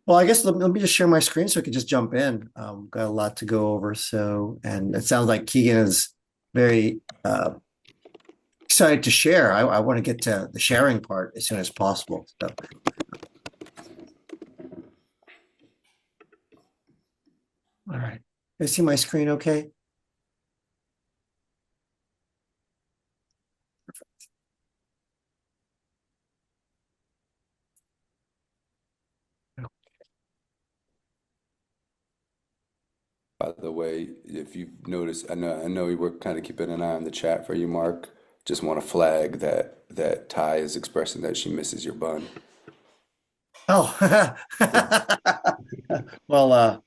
Well, I guess let me just share my screen so I can just jump in. Got a lot to go over. So, and it sounds like Keegan is very excited to share. I want to get to the sharing part as soon as possible. So, all right. You see my screen okay? By the way, if you've noticed, I know we were kind of keeping an eye on the chat for you, Mark. Just want to flag that Ty is expressing that she misses your bun. Oh, well,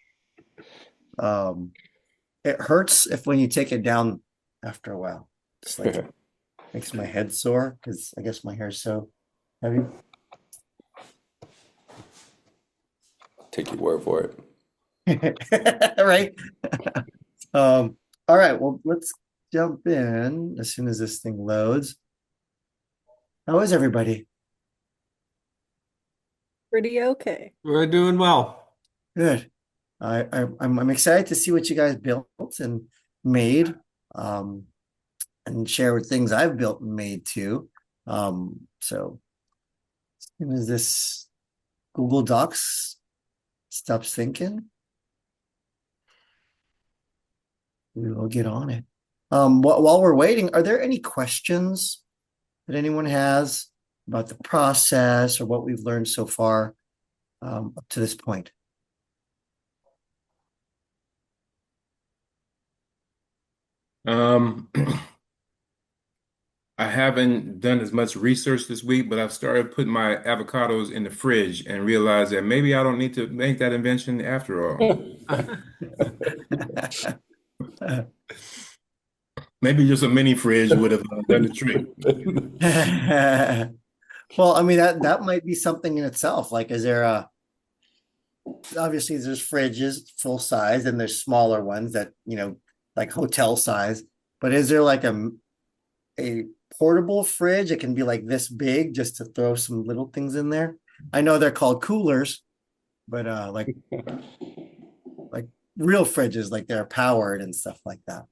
um, it hurts if when you take it down after a while. It's like makes my head sore because I guess my hair is so heavy. Take your word for it. Right? Um, all right, well, let's jump in as soon as this thing loads. How is everybody? Pretty okay. We're doing well. Good. I'm excited to see what you guys built and made, um, and share with things I've built and made too. So as soon as this Google Docs stops thinking, we will get on it. While we're waiting, are there any questions that anyone has about the process or what we've learned so far, up to this point? Um, I haven't done as much research this week, but I've started putting my avocados in the fridge and realized that maybe I don't need to make that invention after all. Maybe just a mini fridge would have done the trick. Well, I mean that might be something in itself. Like, is there a obviously there's fridges full size and there's smaller ones that, like hotel size, but is there like a portable fridge? It can be like this big just to throw some little things in there. I know they're called coolers, but like real fridges, like they're powered and stuff like that.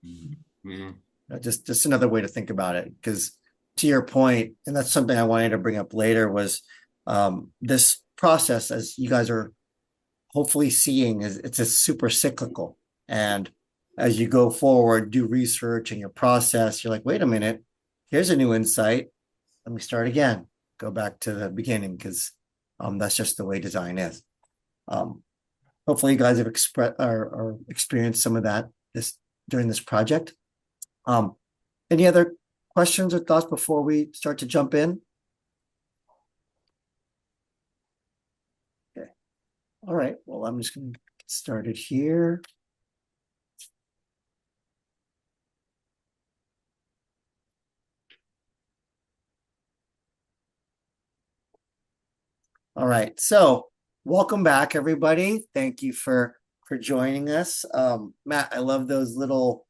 Mhm. Just another way to think about it. Because to your point, and that's something I wanted to bring up later, was this process, as you guys are hopefully seeing, is it's a super cyclical. And as you go forward, do research in your process, you're like, wait a minute, here's a new insight. Let me start again. Go back to the beginning because that's just the way design is. Um, Hopefully, you guys have or experienced some of that this during this project. Um, any other questions or thoughts before we start to jump in? Okay. All right. Well, I'm just going to get started here. All right. So, welcome back, everybody. Thank you for joining us. Matt, I love those little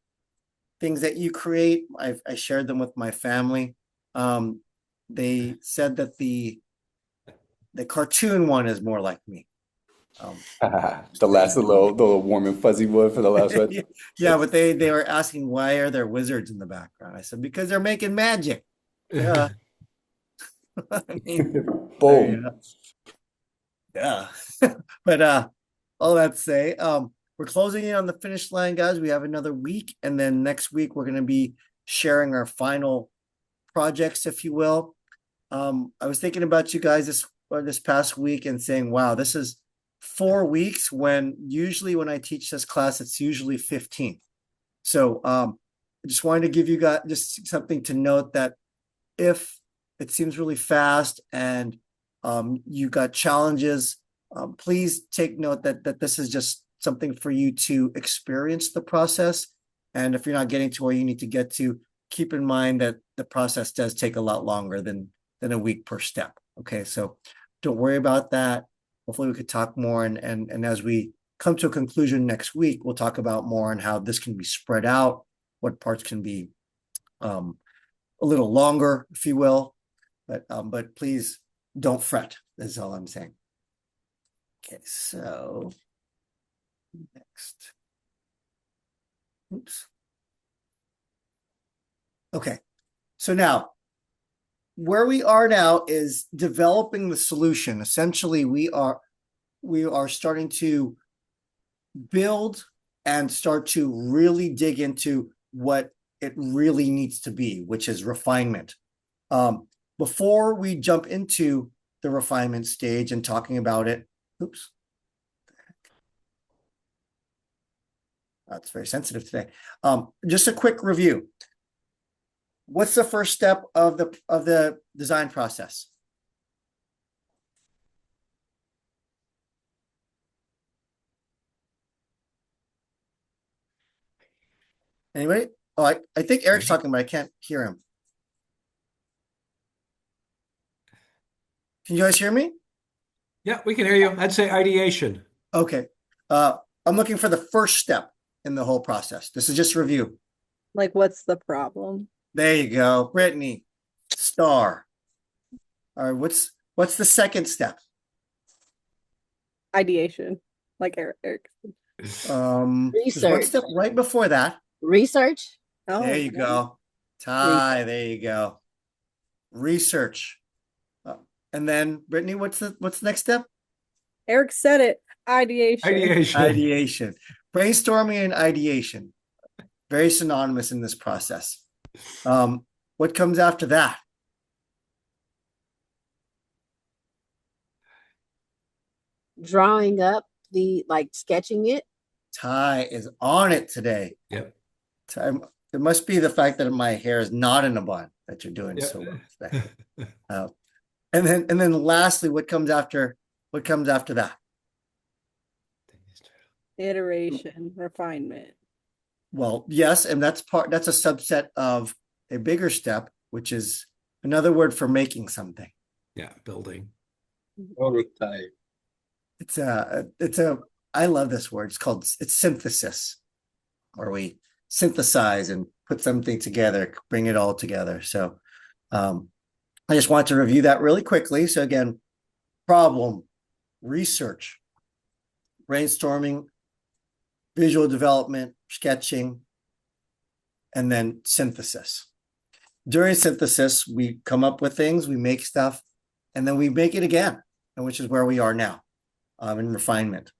things that you create. I shared them with my family. Um, they said that the cartoon one is more like me. Um, The little warm and fuzzy one for the last one. yeah, but they were asking why are there wizards in the background? I said because they're making magic. Yeah, I mean, Boom. yeah. But all that to say, we're closing in on the finish line, guys. We have another week, and then next week we're going to be sharing our final projects, if you will. I was thinking about you guys this past week and saying, wow, this is 4 weeks when usually when I teach this class, it's usually 15. So I just wanted to give you guys just something to note that if it seems really fast and you got challenges, please take note that this is just something for you to experience the process. And if you're not getting to where you need to get to, keep in mind that the process does take a lot longer than a week per step. Okay, so don't worry about that. Hopefully, we could talk more, and as we come to a conclusion next week, we'll talk about more on how this can be spread out, what parts can be um, a little longer, if you will. But please don't fret. That's all I'm saying. Okay, so next. Oops. Okay, so now where we are now is developing the solution. Essentially, we are starting to build and start to really dig into what it really needs to be, which is refinement. Before we jump into the refinement stage and talking about it, oops, that's very sensitive today. Just a quick review. What's the first step of the design process? Anybody? Oh, I think Eric's talking, but I can't hear him. Can you guys hear me? Yeah, we can hear you. I'd say ideation. Okay. I'm looking for the first step in the whole process. This is just a review. Like, what's the problem? There you go. Brittany, star. All right, what's the second step? Ideation, like Eric. There's one Research. step right before that. Research. Oh, There you go. Ty, there you go. Research. And then Brittany, what's the next step? Eric said it. Ideation. Ideation. Ideation. Brainstorming and ideation. Very synonymous in this process. What comes after that? Drawing up sketching it. Ty is on it today. Yep. Ty, it must be the fact that my hair is not in a bun that you're doing Yep. so well today. And then lastly, what comes after that? Iteration, refinement. Well, yes, and that's a subset of a bigger step, which is another word for making something. Yeah, building. Prototype. I love this word. It's synthesis, where we synthesize and put something together, bring it all together. So I just want to review that really quickly. So again, problem, research, brainstorming, visual development, sketching, and then synthesis. During synthesis, we come up with things, we make stuff, and then we make it again, and which is where we are now in refinement.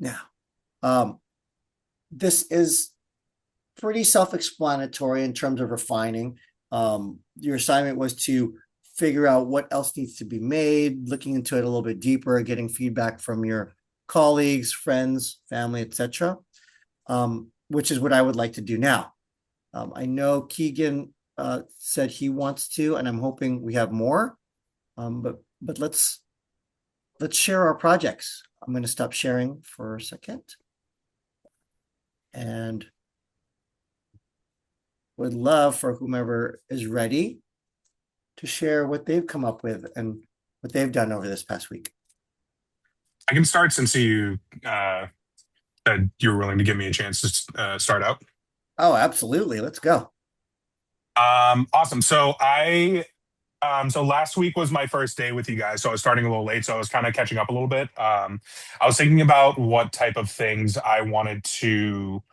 Now, this is pretty self-explanatory in terms of refining. Your assignment was to figure out what else needs to be made, looking into it a little bit deeper, getting feedback from your colleagues, friends, family, etc., which is what I would like to do now. I know Keegan said he wants to, and I'm hoping we have more. But let's share our projects. I'm going to stop sharing for a second, and would love for whomever is ready to share what they've come up with and what they've done over this past week. I can start since you said you were willing to give me a chance to start out. Oh, absolutely. Let's go. Awesome. So so last week was my first day with you guys, so I was starting a little late, so I was kind of catching up a little bit. I was thinking about what type of things I wanted to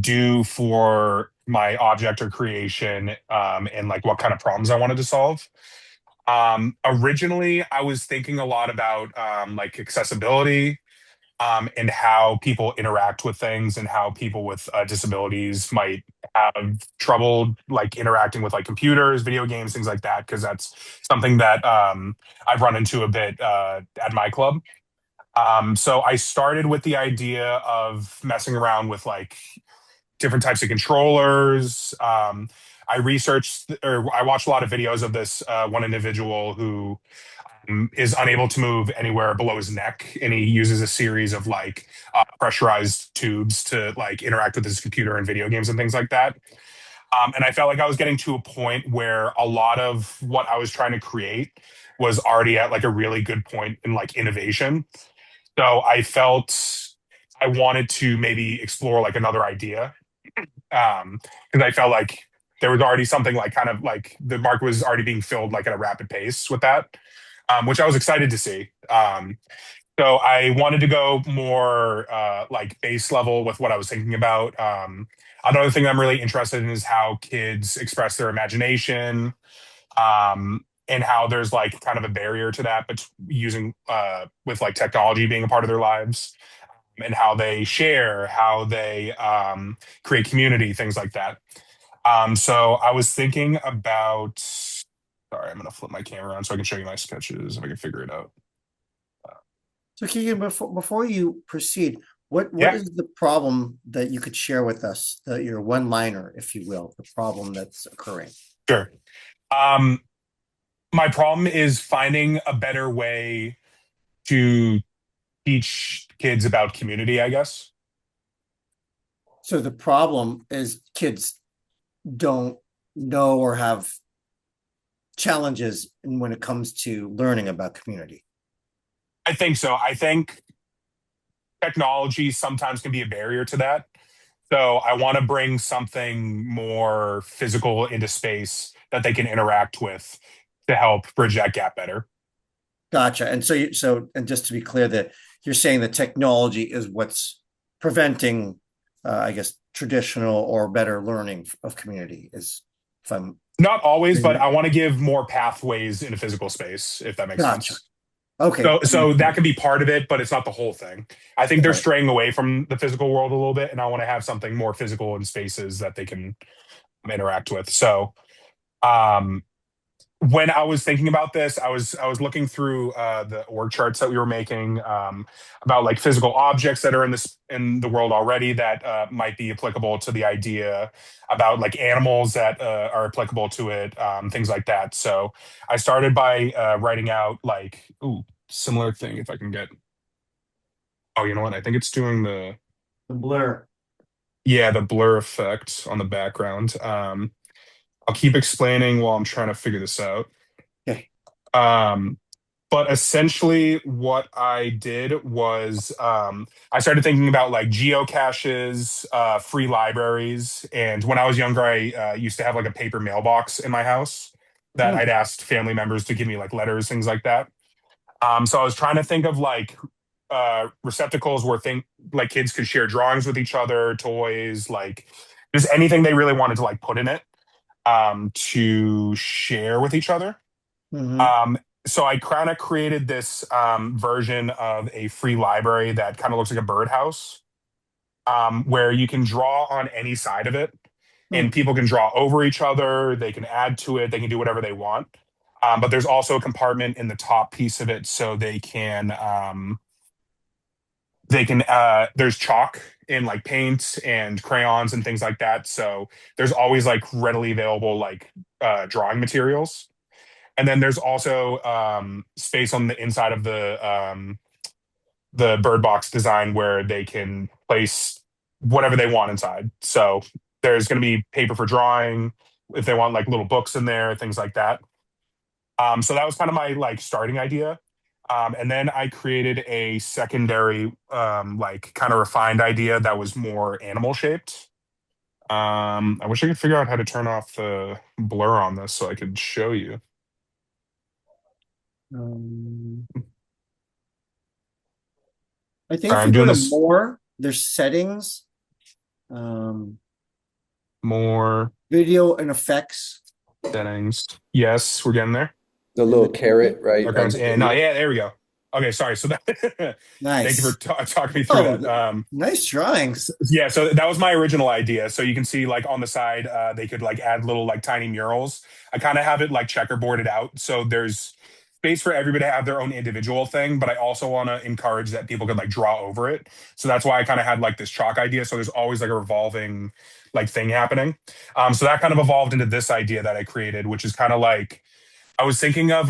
do for my object or creation, and like what kind of problems I wanted to solve. Originally, I was thinking a lot about like accessibility, and how people interact with things and how people with disabilities might have trouble like interacting with like computers, video games, things like that, because that's something that I've run into a bit at my club. So I started with the idea of messing around with like different types of controllers. I researched or I watched a lot of videos of this one individual who is unable to move anywhere below his neck, and he uses a series of like pressurized tubes to like interact with his computer and video games and things like that. And I felt like I was getting to a point where a lot of what I was trying to create was already at like a really good point in like innovation. So I felt I wanted to maybe explore like another idea, because I felt like there was already something like kind of like the market was already being filled like at a rapid pace with that, which I was excited to see. So I wanted to go more like base level with what I was thinking about. Another thing I'm really interested in is how kids express their imagination, and how there's like kind of a barrier to that, but using with like technology being a part of their lives, and how they share, how they create community, things like that. So I was thinking about. Sorry, I'm gonna flip my camera on so I can show you my sketches if I can figure it out. So Keegan, before you proceed, what Yeah, is the problem that you could share with us, your one-liner, if you will, the problem that's occurring? sure. Um, my problem is finding a better way to teach kids about community, I guess. So the problem is kids don't know or have challenges when it comes to learning about community. I think so. I think technology sometimes can be a barrier to that. So I want to bring something more physical into space that they can interact with to help bridge that gap better. Gotcha. And and just to be clear, that you're saying that technology is what's preventing, I guess, traditional or better learning of community is, if I'm. Not always, but I want to give more pathways in a physical space, if that makes Gotcha. sense. Okay. So that can be part of it, but it's not the whole thing. I think they're Got it. straying away from the physical world a little bit, and I want to have something more physical in spaces that they can interact with. So, um, when I was thinking about this, I was looking through the org charts that we were making, about like physical objects that are in the world already that might be applicable to the idea, about like animals that are applicable to it, things like that. So I started by writing out like, ooh, similar thing. If I can get, oh, you know what? I think it's doing The blur. yeah, the blur effect on the background. I'll keep explaining while I'm trying to figure this out. Okay. Um, but essentially, what I did was I started thinking about like geocaches, free libraries, and when I was younger, I used to have like a paper mailbox in my house that Hmm. I'd asked family members to give me like letters, things like that. So I was trying to think of like receptacles where like kids could share drawings with each other, toys, like just anything they really wanted to like put in it, to share with each other. Mm-hmm. Um, so I kind of created this version of a free library that kind of looks like a birdhouse, where you can draw on any side of it, Hmm. and people can draw over each other. They can add to it. They can do whatever they want. But there's also a compartment in the top piece of it, so there's chalk and like paint and crayons and things like that. So there's always like readily available like drawing materials. And then there's also space on the inside of the bird box design where they can place whatever they want inside. So there's going to be paper for drawing if they want like little books in there, things like that. So that was kind of my like starting idea. And then I created a secondary, like kind of refined idea that was more animal shaped. I wish I could figure out how to turn off the blur on this so I could show you. Um, I think All right, if I'm you go doing to this more, there's settings, um, more video and effects, settings. Yes, we're getting there. The and little then carrot, right, on Backgrounds. the And no, video. yeah, there we go. Okay, sorry. So that, thank you for nice. talking me through Oh, that. nice drawings. Yeah, so that was my original idea. So you can see like on the side, they could like add little like tiny murals. I kind of have it like checkerboarded out. So there's space for everybody to have their own individual thing, but I also want to encourage that people could like draw over it. So that's why I kind of had like this chalk idea. So there's always like a revolving like thing happening. So that kind of evolved into this idea that I created, which is kind of like I was thinking of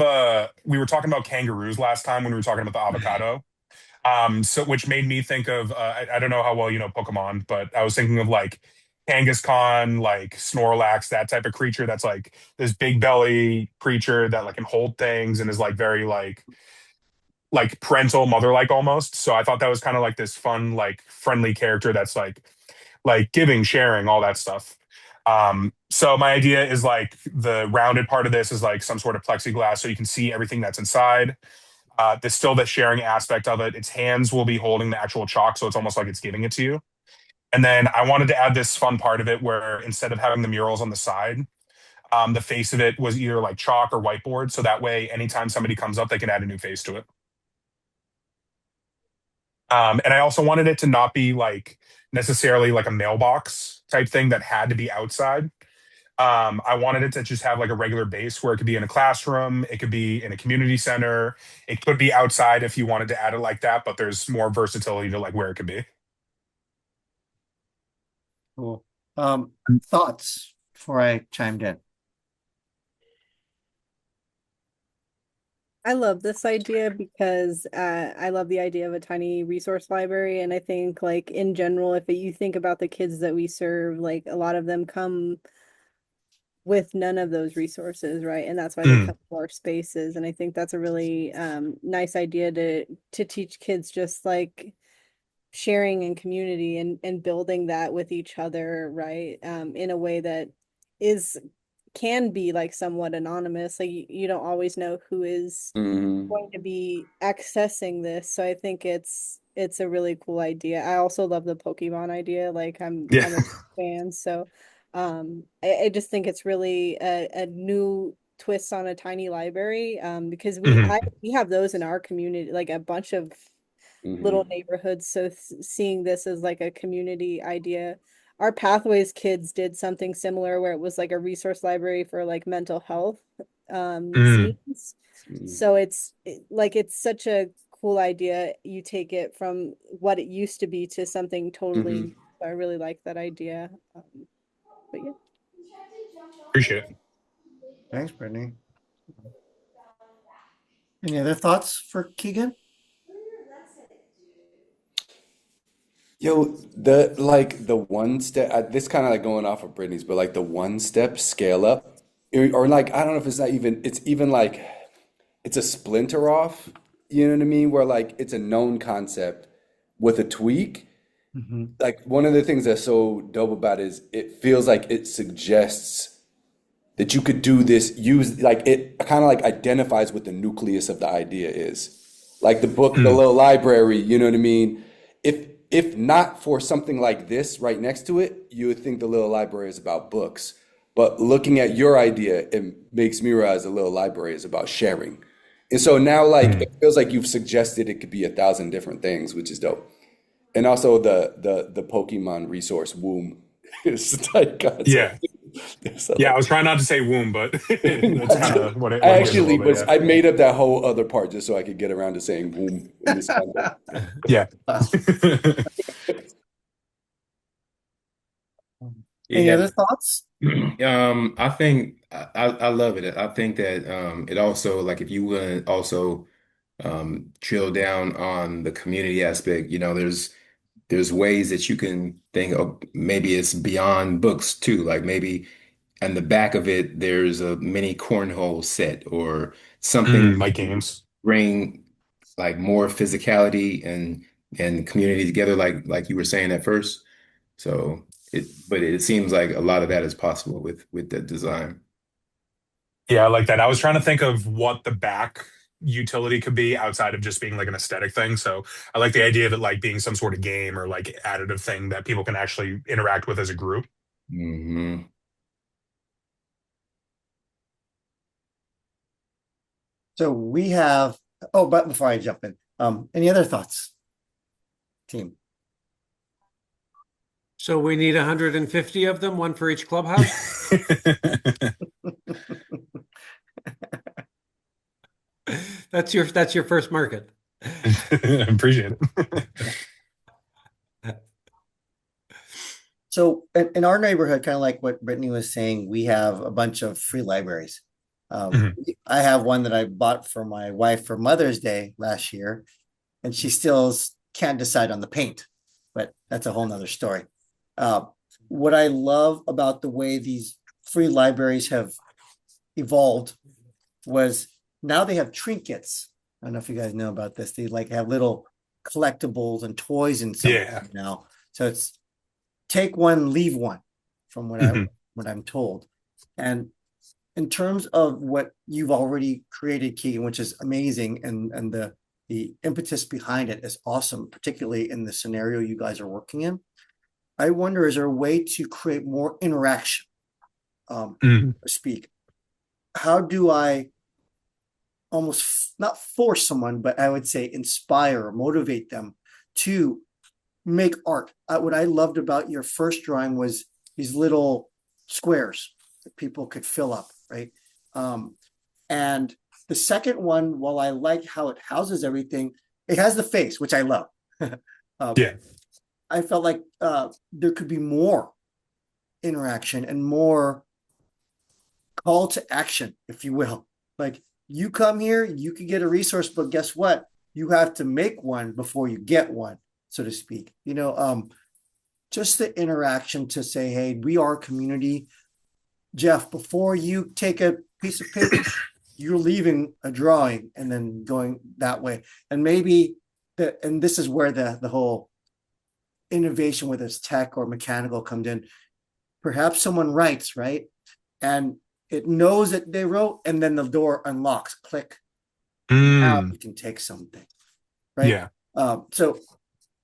we were talking about kangaroos last time when we were talking about the avocado. So which made me think of I don't know how well you know Pokemon, but I was thinking of like Kangaskhan, like Snorlax, that type of creature that's like this big belly creature that like can hold things and is like very like parental, mother-like almost. So I thought that was kind of like this fun, like friendly character that's like giving, sharing, all that stuff. So my idea is like the rounded part of this is like some sort of plexiglass so you can see everything that's inside. There's still the sharing aspect of it. Its hands will be holding the actual chalk, so it's almost like it's giving it to you. And then I wanted to add this fun part of it where instead of having the murals on the side, the face of it was either like chalk or whiteboard. So that way, anytime somebody comes up, they can add a new face to it. And I also wanted it to not be like necessarily like a mailbox type thing that had to be outside. I wanted it to just have like a regular base where it could be in a classroom, it could be in a community center, it could be outside if you wanted to add it like that, but there's more versatility to like where it could be. Cool. Thoughts before I chimed in? I love this idea because I love the idea of a tiny resource library. And I think like in general, if you think about the kids that we serve, like a lot of them come with none of those resources, right? And that's why they come to our spaces. And I think that's a really nice idea to teach kids just like sharing and community and building that with each other, right? In a way that can be like somewhat anonymous. Like you don't always know who is going to be accessing this. So I think it's a really cool idea. I also love the Pokemon idea. Like I'm Yeah. a fan. So I just think it's really a new twist on a tiny library. Because we have those in our community, like a bunch of little neighborhoods. So seeing this as like a community idea. Our Pathways kids did something similar where it was like a resource library for like mental health scenes. So it's such a cool idea. You take it from what it used to be to something totally new. So I really like that idea. But yeah. Appreciate it. Thanks, Brittany. Any other thoughts for Keegan? Yo, the one step, this kind of like going off of Brittany's, but like the one step scale up, or like I don't know if it's even like it's a splinter off, you know what I mean? Where like it's a known concept with a tweak. Like one of the things that's so dope about it is it feels like it suggests that you could do this, use like it kind of like identifies what the nucleus of the idea is. Like the book, the little library, you know what I mean? If not for something like this right next to it, you would think the little library is about books. But looking at your idea, it makes me realize the little library is about sharing. And so now like it feels like you've suggested it could be 1,000 different things, which is dope. And also the Pokemon resource womb is a tight concept. Yeah. So Yeah, I like, was trying not to say womb, but that's kind of what it I is a actually little bit, was I made up that whole other part just so I could get around to saying womb in this context. yeah. Any Yeah. other thoughts? I think I love it. I think that it also like if you want to also drill down on the community aspect, there's ways that you can think of maybe it's beyond books too. Like maybe on the back of it there's a mini cornhole set or something Like to games. bring like more physicality and community together like you were saying at first. So but it seems like a lot of that is possible with the design. Yeah, I like that. I was trying to think of what the back utility could be outside of just being like an aesthetic thing. So I like the idea of it like being some sort of game or like additive thing that people can actually interact with as a group. Hmm. So we have, oh, but before I jump in, any other thoughts, team? So we need 150 of them, one for each clubhouse. That's your first market. Appreciate it. So in our neighborhood, kind of like what Brittany was saying, we have a bunch of free libraries. I have one that I bought for my wife for Mother's Day last year, and she still can't decide on the paint, but that's a whole nother story. What I love about the way these free libraries have evolved was now they have trinkets. I don't know if you guys know about this. They like have little collectibles and toys and some Yeah. now. So it's take one, leave one from what I what I'm told. And in terms of what you've already created, Keegan, which is amazing, and the impetus behind it is awesome, particularly in the scenario you guys are working in. I wonder, is there a way to create more interaction? Mm. Speak. How do I almost not force someone, but I would say inspire or motivate them to make art? What I loved about your first drawing was these little squares that people could fill up, right? And the second one, while I like how it houses everything, it has the face, which I love. Yeah. I felt like there could be more interaction and more call to action, if you will. Like, you come here, you can get a resource, but guess what? You have to make one before you get one, so to speak. Just the interaction to say, hey, we are a community. Jeff, before you take a piece of paper, you're leaving a drawing and then going that way. And maybe and this is where the whole innovation, whether it's tech or mechanical, comes in. Perhaps someone writes, right? And it knows that they wrote, and then the door unlocks. Click. Now Mm. you can take something, right? Yeah. So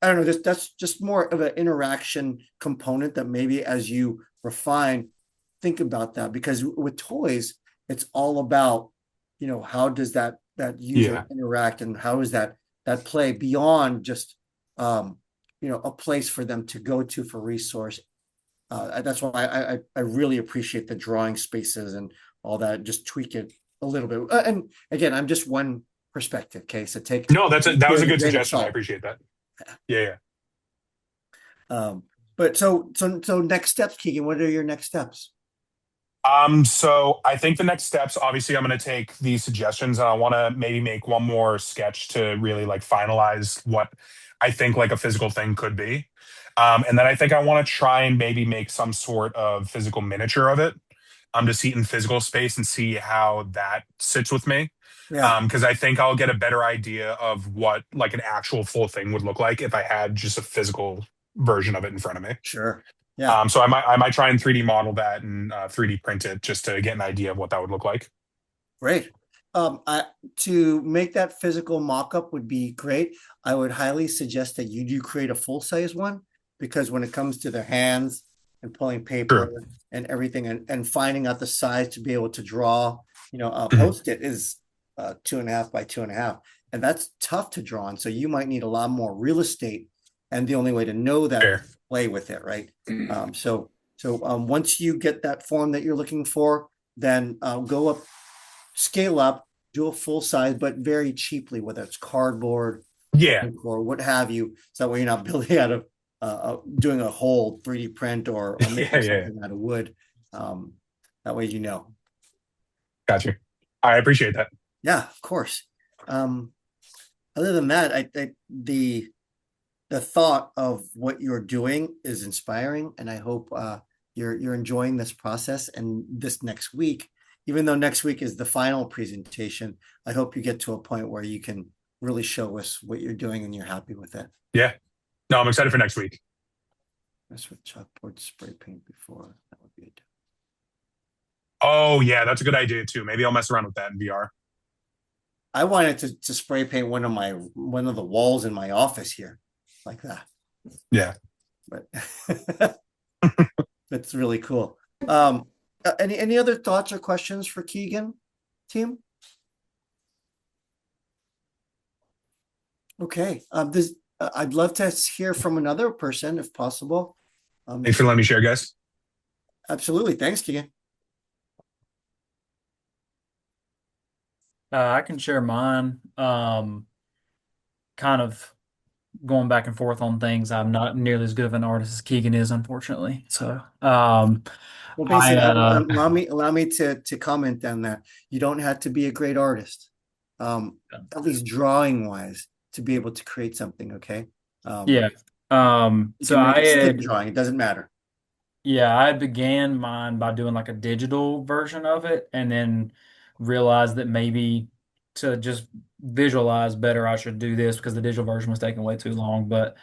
I don't know. That's just more of an interaction component that maybe as you refine, think about that, because with toys, it's all about, how does that user Yeah. interact, and how is that play beyond just a place for them to go to for resource. That's why I really appreciate the drawing spaces and all that. Just tweak it a little bit. And again, I'm just one perspective. Okay, so take No, that was a with a good grain of suggestion. I salt. appreciate that. Yeah. But so next steps, Keegan. What are your next steps? So I think the next steps, obviously, I'm going to take these suggestions and I want to maybe make one more sketch to really like finalize what I think like a physical thing could be. And then I think I want to try and maybe make some sort of physical miniature of it, to see it in physical space and see how that sits with me. Yeah, Because I think I'll get a better idea of what like an actual full thing would look like if I had just a physical version of it in front of me. sure. Yeah, So I might try and 3D model that and 3D print it just to get an idea of what that would look like. great. To make that physical mock-up would be great. I would highly suggest that you do create a full-size one, because when it comes to their hands and pulling paper Sure. and everything, and finding out the size to be able to draw, a Mhm. post-it is 2.5 by 2.5, and that's tough to draw on. So you might need a lot more real estate, and the only way to know that is Fair. to play with it, right? Once you get that form that you're looking for, then go up, scale up, do a full size, but very cheaply, whether it's cardboard Yeah. or what have you. So that way you're not building out of doing a whole 3D print or Yeah. making Yeah. something out of wood. That way, Got you. I appreciate that. Yeah, of course. Other than that, the thought of what you're doing is inspiring, and I hope you're enjoying this process. And this next week, even though next week is the final presentation, I hope you get to a point where you can really show us what you're doing and you're happy with it. Yeah. No, I'm excited for next week. Mess with chalkboard spray paint before. That would be it. Oh, yeah, that's a good idea too. Maybe I'll mess around with that in VR. I wanted to spray paint one of the walls in my office here, like that. Yeah. But that's really cool. Any other thoughts or questions for Keegan, team? Okay. I'd love to hear from another person if possible. Thanks for letting me share, guys. Absolutely. Thanks, Keegan. I can share mine. Kind of going back and forth on things. I'm not nearly as good of an artist as Keegan is, unfortunately. So, Well, I basically, allow me to comment on that. You don't have to be a great artist, at least drawing wise, to be able to create something. Okay. yeah. You So can make I a stick had drawing. It doesn't matter. Yeah, I began mine by doing like a digital version of it and then realized that maybe to just visualize better, I should do this because the digital version was taking way too long. But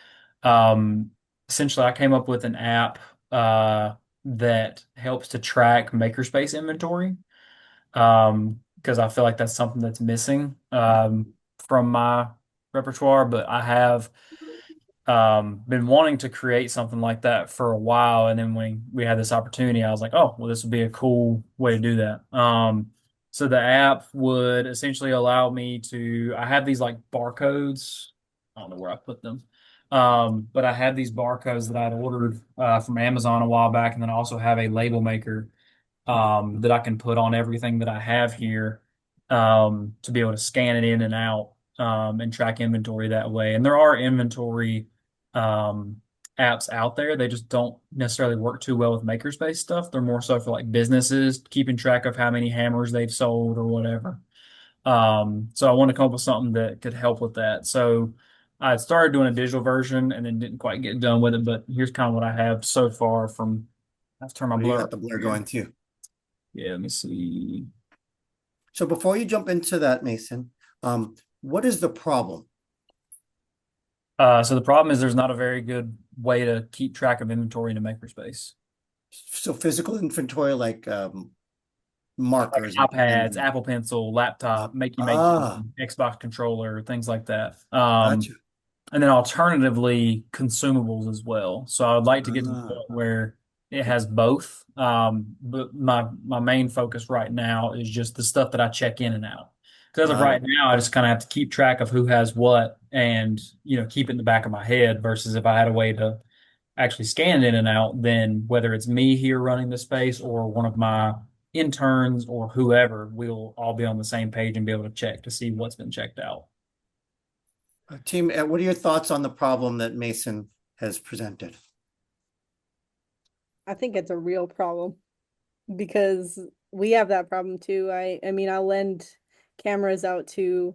um, essentially, I came up with an app that helps to track makerspace inventory. Because I feel like that's something that's missing from my repertoire, but I have been wanting to create something like that for a while. And then when we had this opportunity, I was like, oh, well, this would be a cool way to do that. So the app would essentially allow me to, I have these like barcodes. I don't know where I put them. But I had these barcodes that I'd ordered from Amazon a while back, and then I also have a label maker that I can put on everything that I have here to be able to scan it in and out and track inventory that way. And there are inventory um, apps out there. They just don't necessarily work too well with makerspace stuff. They're more so for like businesses keeping track of how many hammers they've sold or whatever. So I want to come up with something that could help with that. So I started doing a digital version and then didn't quite get done with it, but here's kind of what I have so far from, let's turn my Well, you blur got up the blur here. going too. Yeah, let me see. So before you jump into that, Mason, what is the problem? So the problem is there's not a very good way to keep track of inventory in a makerspace. So physical inventory like Like markers and iPads, pens. Apple Pencil, laptop, make Ah, Xbox controller, things like that. gotcha. And then alternatively, consumables as well. So I would like to get to the Ah, point where it has both. But my main focus right now is just the stuff that I check in and out. Because as of got right it. now, I just kind of have to keep track of who has what and keep it in the back of my head versus if I had a way to actually scan in and out, then whether it's me here running the space or one of my interns or whoever, we'll all be on the same page and be able to check to see what's been checked out. Team, what are your thoughts on the problem that Mason has presented? I think it's a real problem because we have that problem too. I mean, I'll lend cameras out to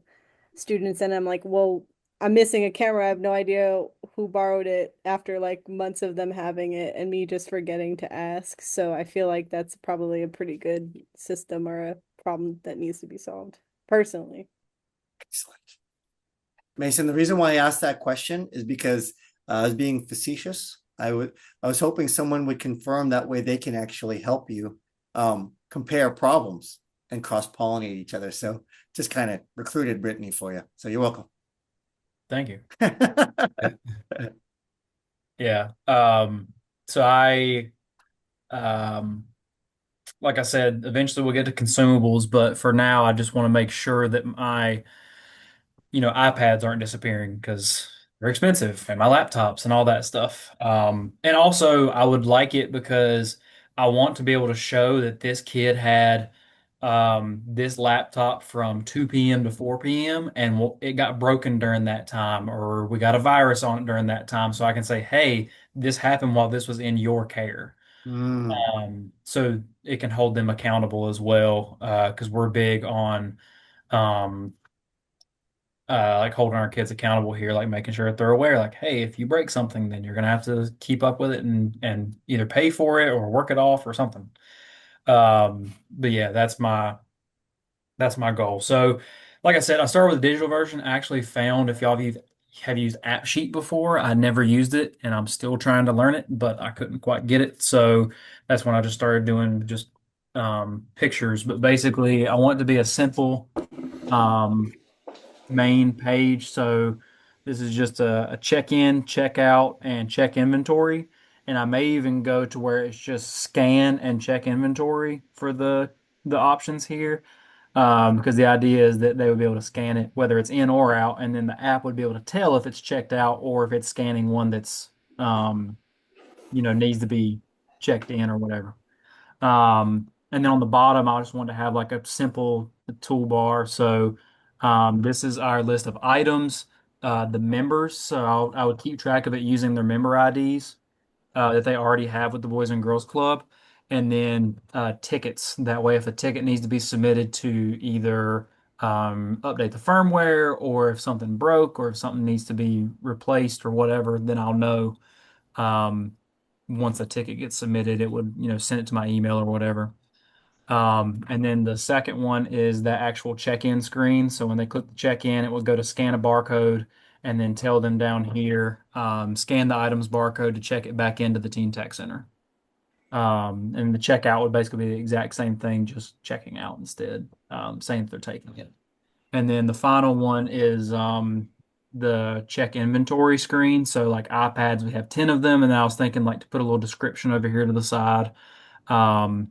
students and I'm like, well, I'm missing a camera. I have no idea who borrowed it after like months of them having it and me just forgetting to ask. So I feel like that's probably a pretty good system or a problem that needs to be solved personally. Excellent. Mason, the reason why I asked that question is because I was being facetious. I was hoping someone would confirm that way they can actually help you compare problems and cross-pollinate each other. So just kind of recruited Brittany for you. So you're welcome. Thank you. Yeah. So um, like I said, eventually we'll get to consumables, but for now, I just want to make sure that my iPads aren't disappearing because they're expensive and my laptops and all that stuff. And also I would like it because I want to be able to show that this kid had this laptop from 2 p.m. to 4 p.m. and it got broken during that time, or we got a virus on it during that time. So I can say, hey, this happened while this was in your care. Mm, So it can hold them accountable as well, because we're big on um, like holding our kids accountable here, like making sure that they're aware, like, hey, if you break something, then you're gonna have to keep up with it and either pay for it or work it off or something. But yeah, that's my goal. So, like I said, I started with the digital version. I actually found if y'all have used AppSheet before, I never used it, and I'm still trying to learn it, but I couldn't quite get it. So that's when I just started doing just pictures. But basically, I want it to be a simple um, main page. So this is just a check in, check out, and check inventory. And I may even go to where it's just scan and check inventory for the options here. Because the idea is that they would be able to scan it, whether it's in or out, and then the app would be able to tell if it's checked out or if it's scanning one that's needs to be checked in or whatever. And then on the bottom, I just want to have like a simple toolbar. So this is our list of items, the members. So I would keep track of it using their member IDs that they already have with the Boys and Girls Club. And then tickets. That way, if a ticket needs to be submitted to either update the firmware or if something broke or if something needs to be replaced or whatever, then I'll know. Um, Once a ticket gets submitted, it would, send it to my email or whatever. And then the second one is that actual check-in screen. So when they click the check-in, it will go to scan a barcode and then tell them down here, scan the items barcode to check it back into the Team Tech Center. And the checkout would basically be the exact same thing, just checking out instead, saying that they're taking it. And then the final one is the check inventory screen. So like iPads, we have 10 of them. And then I was thinking like to put a little description over here to the side. Um,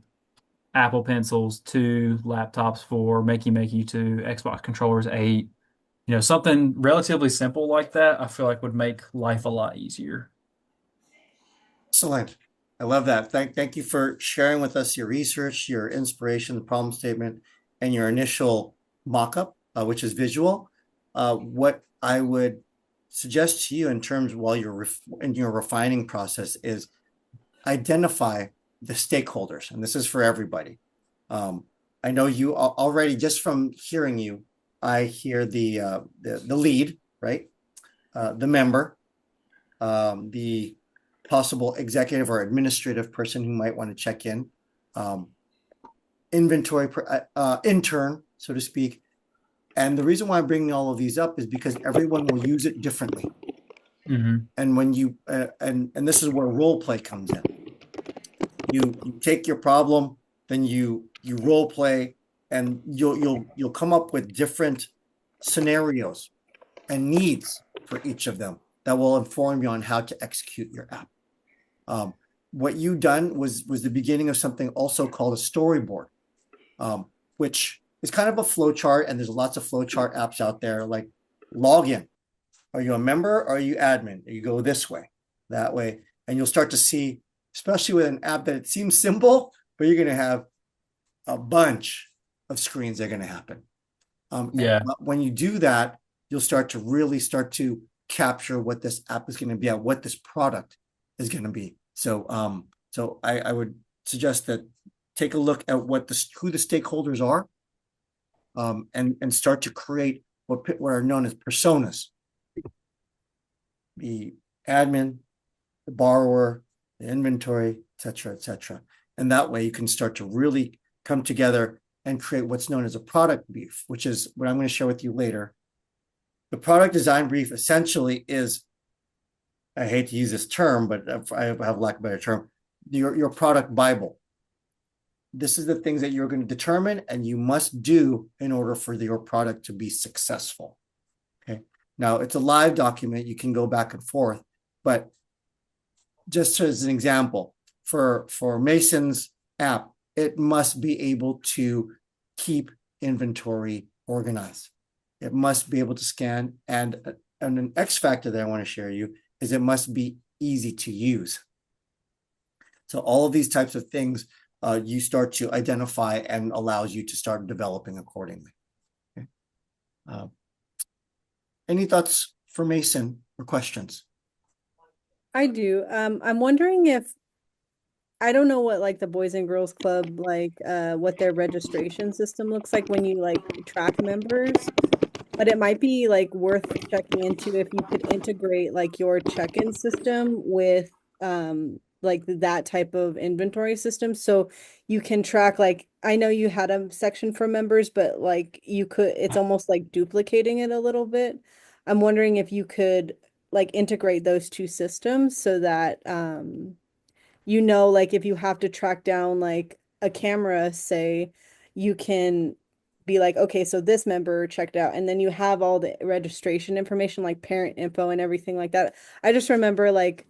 Apple Pencils, 2, laptops, 4, Makey 2, Xbox controllers, 8. Something relatively simple like that, I feel like would make life a lot easier. Excellent. I love that. Thank you for sharing with us your research, your inspiration, the problem statement, and your initial mock-up, which is visual. What I would suggest to you in terms while you're in your refining process is identify the stakeholders, and this is for everybody. I know you already, just from hearing you, I hear the lead, right? The member, the possible executive or administrative person who might want to check in, inventory intern, so to speak. And the reason why I'm bringing all of these up is because everyone will use it differently. Mm-hmm. And when you and this is where role play comes in. You take your problem, then you role play, and you'll come up with different scenarios and needs for each of them that will inform you on how to execute your app. What you done was the beginning of something also called a storyboard, which is kind of a flow chart, and there's lots of flow chart apps out there like login. Are you a member or are you admin? You go this way, that way, and you'll start to see, especially with an app that it seems simple, but you're going to have a bunch of screens that are going to happen. Yeah. When you do that, you'll start to capture what this app is going to be at, what this product is going to be. So I would suggest that take a look at who the stakeholders are, and start to create what are known as personas. The admin, the borrower, the inventory, et cetera. And that way you can start to really come together and create what's known as a product brief, which is what I'm going to share with you later. The product design brief essentially is, I hate to use this term, but I have lack of a better term, your product Bible. This is the things that you're going to determine and you must do in order for your product to be successful. Okay. Now it's a live document. You can go back and forth, but just as an example, for Mason's app, it must be able to keep inventory organized. It must be able to scan, and an X factor that I want to share you is it must be easy to use. So all of these types of things you start to identify and allows you to start developing accordingly. Okay. Any thoughts for Mason or questions? I do. I'm wondering if I don't know what like the Boys and Girls Club what their registration system looks like when you like track members, but it might be like worth checking into if you could integrate like your check-in system with like that type of inventory system so you can track like I know you had a section for members, but like you could it's almost like duplicating it a little bit. I'm wondering if you could like integrate those two systems so that like if you have to track down like a camera, say, you can be like, okay, so this member checked out, and then you have all the registration information, like parent info and everything like that. I just remember like,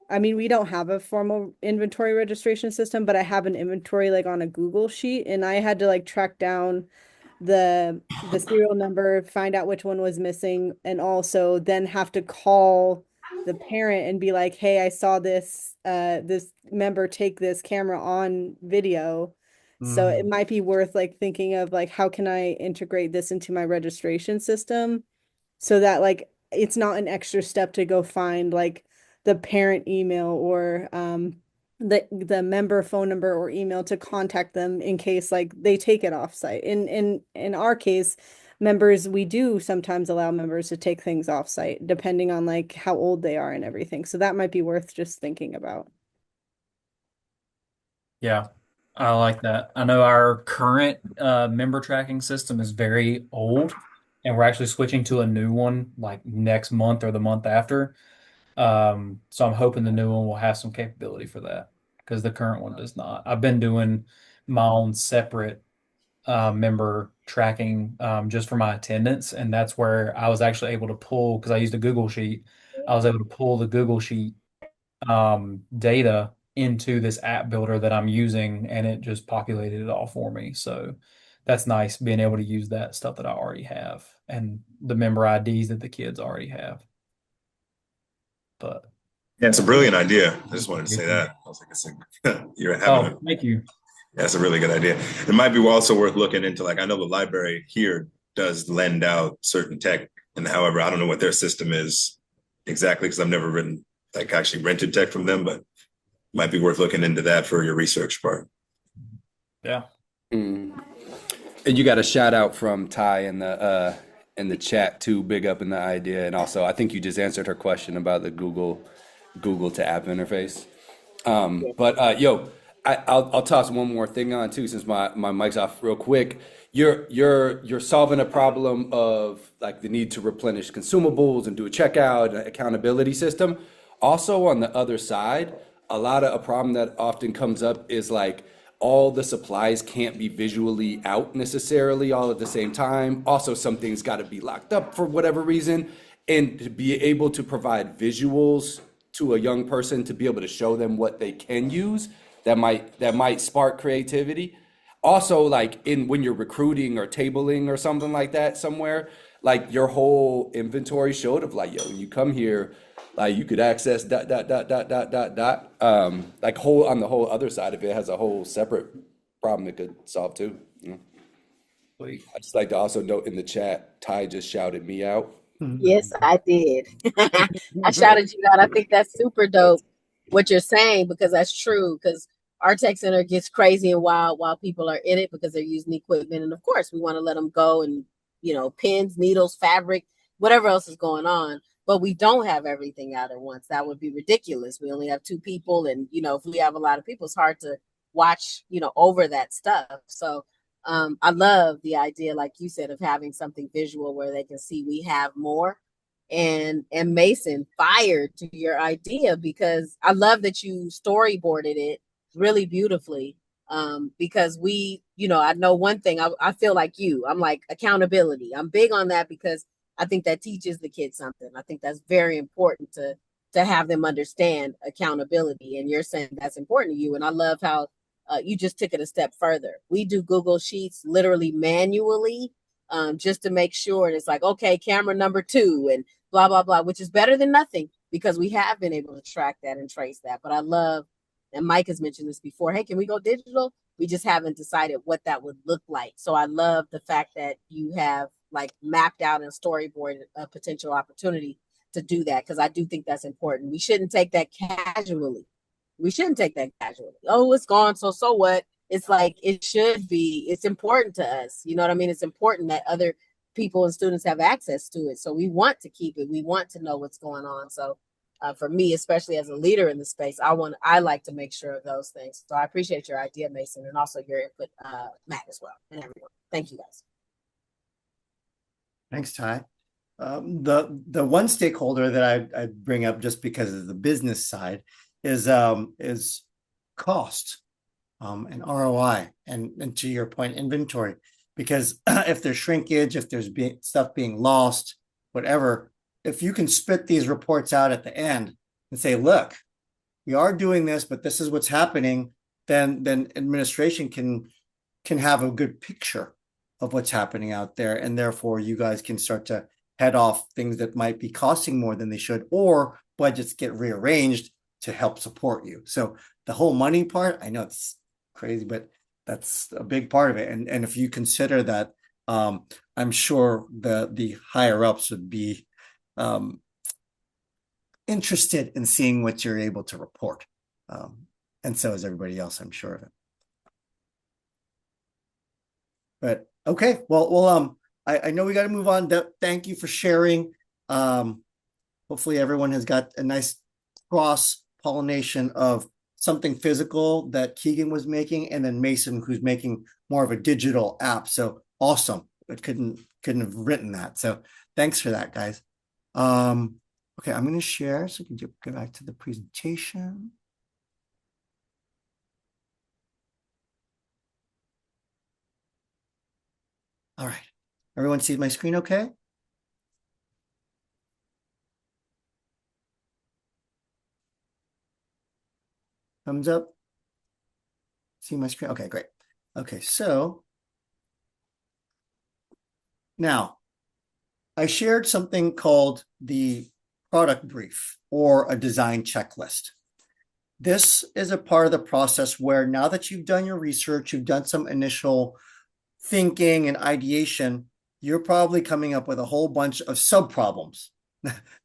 I mean, we don't have a formal inventory registration system, but I have an inventory like on a Google sheet, and I had to like track down the serial number, find out which one was missing, and also then have to call the parent and be like, "Hey, I saw this member take this camera on video." So it might be worth like thinking of like how can I integrate this into my registration system so that like it's not an extra step to go find like the parent email or the member phone number or email to contact them in case like they take it off site. In our case, members we do sometimes allow members to take things off site depending on like how old they are and everything. So that might be worth just thinking about. Yeah, I like that. I know our current member tracking system is very old, and we're actually switching to a new one like next month or the month after. So I'm hoping the new one will have some capability for that. because the current one does not. I've been doing my own separate member tracking just for my attendance, and that's where I was actually able to pull, because I used a Google Sheet. I was able to pull the Google Sheet data into this app builder that I'm using, and it just populated it all for me. So that's nice being able to use that stuff that I already have and the member IDs that the kids already have. But Yeah, it's a brilliant idea. I just wanted to say that. I was like, you're having a, thank you. that's a really good idea. It might be also worth looking into, like, I know the library here does lend out certain tech, and however, I don't know what their system is exactly because I've never written, like, actually rented tech from them, but it might be worth looking into that for your research part. Yeah. Mm. And you got a shout out from Ty in the chat too. Big up in the idea, and also I think you just answered her question about the Google to app interface. But yo, I'll toss one more thing on too, since my mic's off real quick. You're solving a problem of like the need to replenish consumables and do a checkout and accountability system. Also on the other side, a problem that often comes up is like all the supplies can't be visually out necessarily all at the same time. Also, some things got to be locked up for whatever reason, and to be able to provide visuals to a young person to be able to show them what they can use that might spark creativity. Also, like in when you're recruiting or tabling or something like that somewhere, like your whole inventory showed of like, yo, when you come here, like you could access dot dot dot dot dot dot dot. Like whole on the whole other side of it has a whole separate problem it could solve too. You know? I just like to also note in the chat, Ty just shouted me out. Yes, I did. I shouted you out. I think that's super dope what you're saying, because that's true. Because our tech center gets crazy and wild while people are in it because they're using equipment. And of course, we want to let them go and, pins, needles, fabric, whatever else is going on. But we don't have everything out at once. That would be ridiculous. We only have 2 people. And, if we have a lot of people, it's hard to watch, over that stuff. So I love the idea, like you said, of having something visual where they can see we have more. And Mason, fired to your idea, because I love that you storyboarded it really beautifully. Because I know one thing, I feel like I'm like accountability. I'm big on that because I think that teaches the kids something. I think that's very important to have them understand accountability. And you're saying that's important to you. And I love how you just took it a step further. We do Google Sheets literally manually, just to make sure. And it's like, okay, camera number 2 and blah, blah, blah, which is better than nothing because we have been able to track that and trace that. But I love, and Mike has mentioned this before, hey, can we go digital? We just haven't decided what that would look like. So I love the fact that you have like mapped out and storyboarded a potential opportunity to do that, because I do think that's important. We shouldn't take that casually. Oh, it's gone. So what? It's like, it's important to us. You know what I mean? It's important that other people and students have access to it. So we want to keep it. We want to know what's going on. So for me, especially as a leader in the space, I like to make sure of those things. So I appreciate your idea, Mason, and also your input, Matt, as well, and everyone. Thank you, guys. Thanks, Ty. The one stakeholder that I bring up just because of the business side is cost, and ROI, and to your point, inventory. Because if there's shrinkage, if there's stuff being lost, whatever, if you can spit these reports out at the end and say, look, we are doing this, but this is what's happening, then administration can have a good picture of what's happening out there, and therefore you guys can start to head off things that might be costing more than they should, or budgets get rearranged to help support you. So the whole money part, I know it's crazy, but that's a big part of it. And if you consider that, I'm sure the higher ups would be interested in seeing what you're able to report. And so is everybody else, I'm sure of it. But okay, well, I know we got to move on. Thank you for sharing. Hopefully everyone has got a nice cross-pollination of something physical that Keegan was making, and then Mason, who's making more of a digital app. So awesome. I couldn't have written that. So thanks for that, guys. Okay, I'm going to share so we can go back to the presentation. All right. Everyone sees my screen okay? Thumbs up. See my screen? Okay, great. Okay, so now I shared something called the product brief or a design checklist. This is a part of the process where now that you've done your research, you've done some initial thinking and ideation, you're probably coming up with a whole bunch of sub problems.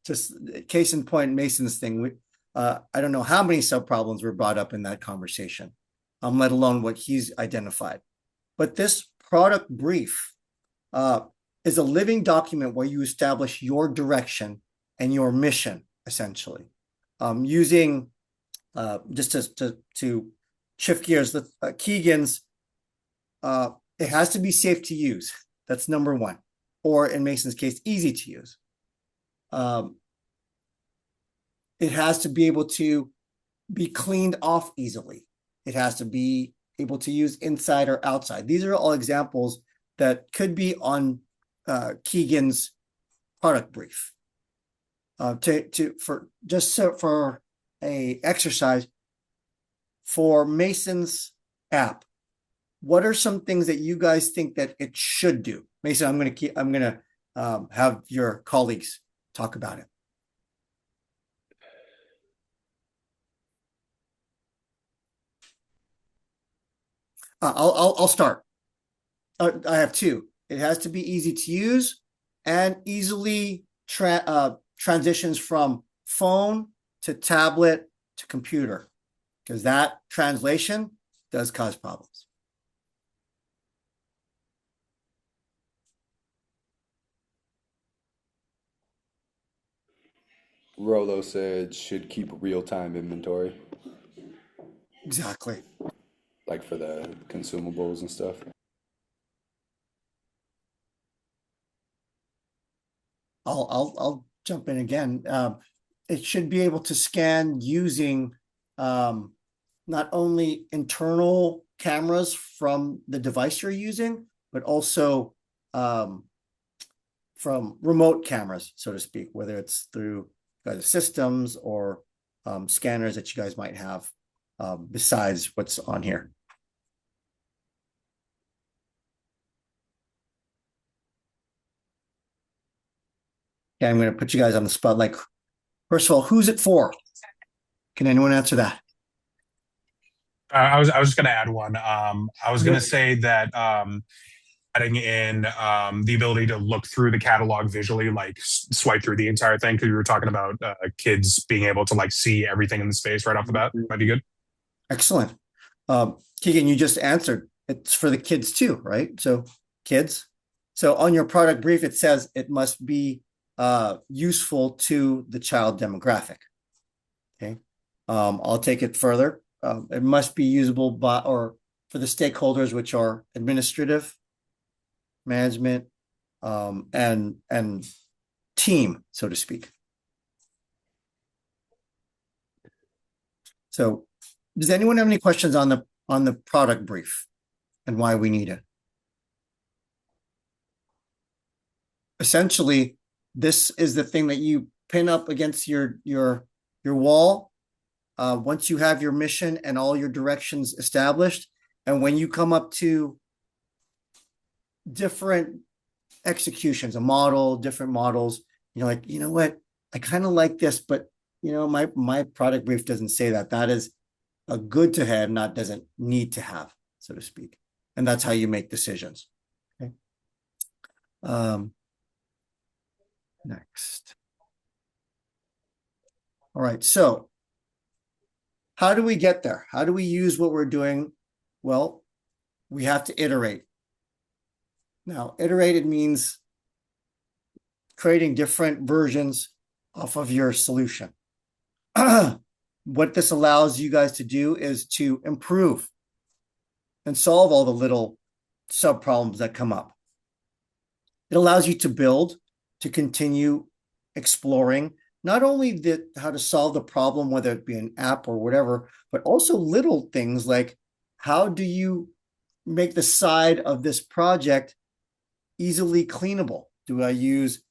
Just case in point, Mason's thing. I don't know how many sub problems were brought up in that conversation, let alone what he's identified. But this product brief is a living document where you establish your direction and your mission, essentially, using just to shift gears. Keegan's it has to be safe to use. That's number one, or in Mason's case, easy to use. It has to be able to be cleaned off easily. It has to be able to use inside or outside. These are all examples that could be on Keegan's product brief. For a exercise for Mason's app, what are some things that you guys think that it should do? Mason, I'm gonna have your colleagues talk about it. I'll start. I have two. It has to be easy to use and easily transitions from phone to tablet to computer, because that translation does cause problems. Rolo said should keep real-time inventory, Exactly. like for the consumables and stuff. I'll jump in again. It should be able to scan using not only internal cameras from the device you're using, but also from remote cameras, so to speak, whether it's through the systems or scanners that you guys might have besides what's on here. Okay, I'm going to put you guys on the spot. Like, first of all, who's it for? Can anyone answer that? I was just going to add one. I was going to say that adding in the ability to look through the catalog visually, like swipe through the entire thing, because we were talking about kids being able to like see everything in the space right off the bat. Might be good. Excellent. Keegan, you just answered. It's for the kids too, right? So kids. So on your product brief, it says it must be useful to the child demographic. Okay. I'll take it further. It must be usable by or for the stakeholders, which are administrative, management, and team, so to speak. So, does anyone have any questions on the product brief and why we need it? Essentially, this is the thing that you pin up against your wall once you have your mission and all your directions established. And when you come up to different executions, different models, you're like, you know what? I kind of like this, but you know, my product brief doesn't say that. That is a good to have, not doesn't need to have, so to speak. And that's how you make decisions. Okay. Next. All right. So how do we get there? How do we use what we're doing? Well, we have to iterate. Now, iterated means creating different versions off of your solution. What this allows you guys to do is to improve and solve all the little sub problems that come up. It allows you to build, to continue exploring not only how to solve the problem, whether it be an app or whatever, but also little things like how do you make the side of this project easily cleanable? Do I use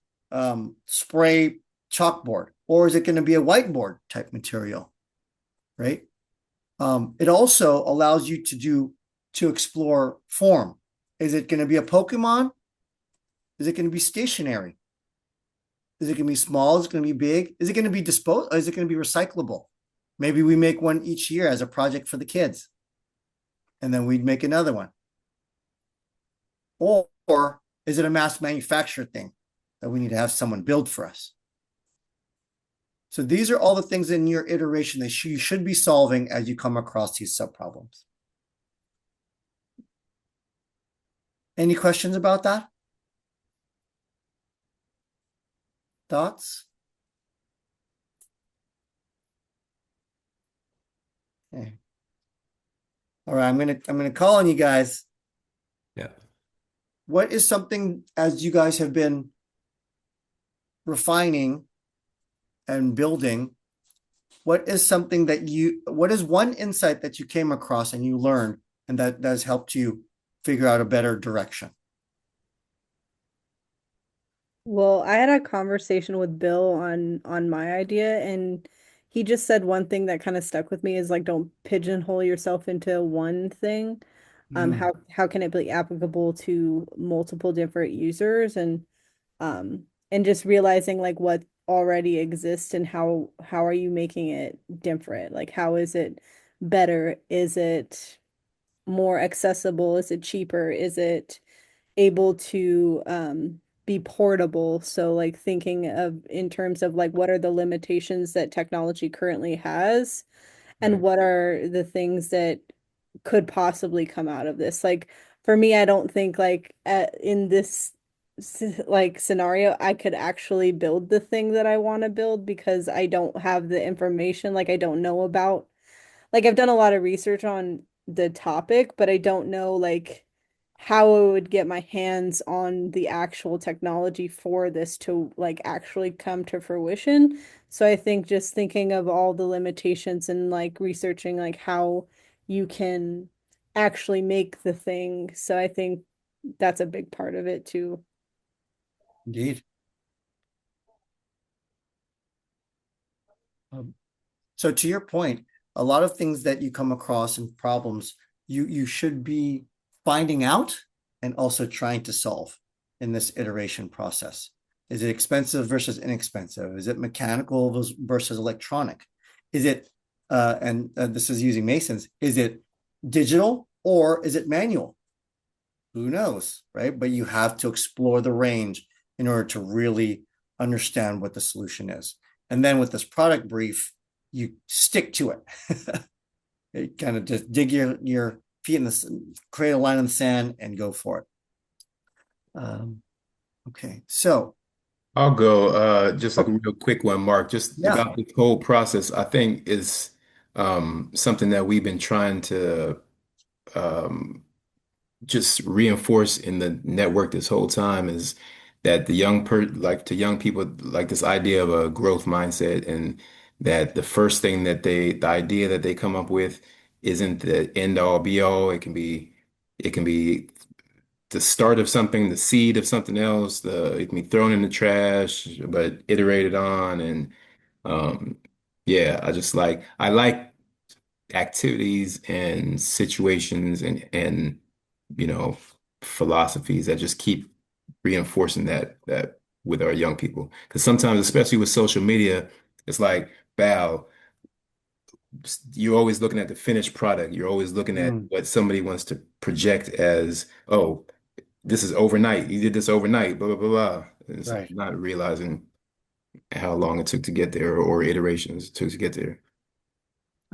spray chalkboard, or is it going to be a whiteboard type material, right? It also allows you to explore form. Is it going to be a Pokemon? Is it going to be stationary? Is it going to be small? Is it going to be big? Is it going to be disposed? Is it going to be recyclable? Maybe we make one each year as a project for the kids, and then we'd make another one. Or is it a mass manufactured thing that we need to have someone build for us? So these are all the things in your iteration that you should be solving as you come across these subproblems. Any questions about that? Thoughts? Okay. All right, I'm gonna call on you guys. Yeah. What is something, as you guys have been refining and building, what is one insight that you came across and you learned and that has helped you figure out a better direction? Well, I had a conversation with Bill on my idea, and he just said one thing that kind of stuck with me is like don't pigeonhole yourself into one thing. How can it be applicable to multiple different users, and just realizing like what already exists and how are you making it different? Like how is it better? Is it more accessible? Is it cheaper? Is it able to be portable? So like thinking of in terms of like what are the limitations that technology currently has, and Right. what are the things that could possibly come out of this? Like for me, I don't think like in this like scenario I could actually build the thing that I want to build because I don't have the information. Like I don't know about, like I've done a lot of research on the topic, but I don't know like how I would get my hands on the actual technology for this to like actually come to fruition. So I think just thinking of all the limitations and like researching like how you can actually make the thing. So I think that's a big part of it too. Indeed. So to your point, a lot of things that you come across and problems you should be finding out and also trying to solve in this iteration process. Is it expensive versus inexpensive? Is it mechanical versus electronic? Is it this is using Masons, is it digital or is it manual? Who knows, right? But you have to explore the range in order to really understand what the solution is. And then with this product brief, you stick to it. You kind of just dig your feet in the, create a line in the sand and go for it. Okay, so I'll go just like a real quick one, Mark, just yeah, about this whole process, I think is something that we've been trying to um, just reinforce in the network this whole time is that like to young people, like this idea of a growth mindset, and that the first thing that the idea that they come up with isn't the end all be all. It can be the start of something, the seed of something else. It can be thrown in the trash, but iterated on. And yeah, I like activities and situations and you know philosophies that just keep reinforcing that with our young people. Because sometimes, especially with social media, it's like, Val, you're always looking at the finished product. You're always looking at what somebody wants to project as, oh, this is overnight. You did this overnight, blah, blah, blah, blah. And it's right. not realizing how long it took to get there or iterations it took to get there.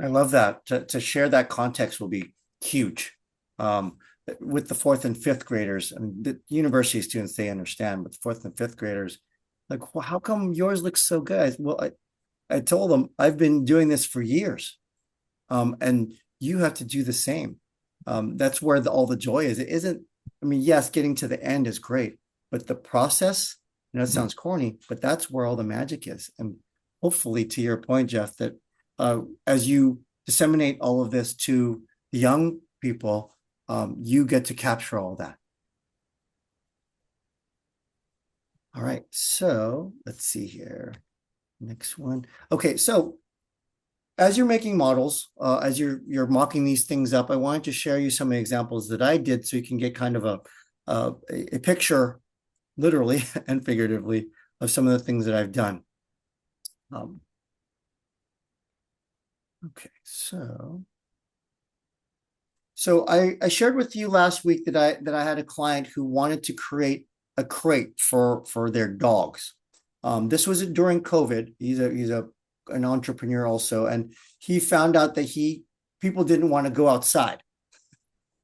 I love that. To share that context will be huge. With the fourth and fifth graders, I mean, the university students, they understand, but the fourth and fifth graders, like, well, how come yours looks so good? Well, I told them I've been doing this for years. And you have to do the same. That's where all the joy is. It isn't, I mean, yes, getting to the end is great, but the process, it sounds corny, but that's where all the magic is. And hopefully, to your point, Jeff, that as you disseminate all of this to the young people, you get to capture all that. All right, so let's see here. Next one. Okay, so as you're making models, as you're mocking these things up, I wanted to share you some examples that I did so you can get kind of a picture, literally and figuratively, of some of the things that I've done. Okay, so I shared with you last week that I had a client who wanted to create a crate for their dogs. This was during COVID. He's an entrepreneur also, and he found out that people didn't want to go outside,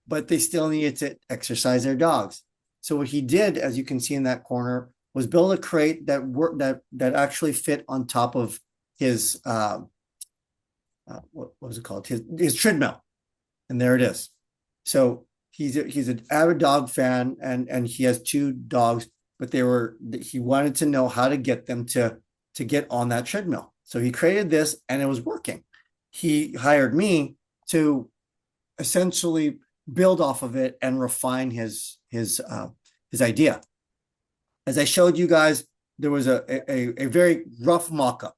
but they still needed to exercise their dogs. So what he did, as you can see in that corner, was build a crate that actually fit on top of his what was it called? His treadmill. And there it is. So he's an avid dog fan, and he has 2 dogs, but he wanted to know how to get them to get on that treadmill. So he created this, and it was working. He hired me to essentially build off of it and refine his idea. As I showed you guys, there was a very rough mock-up.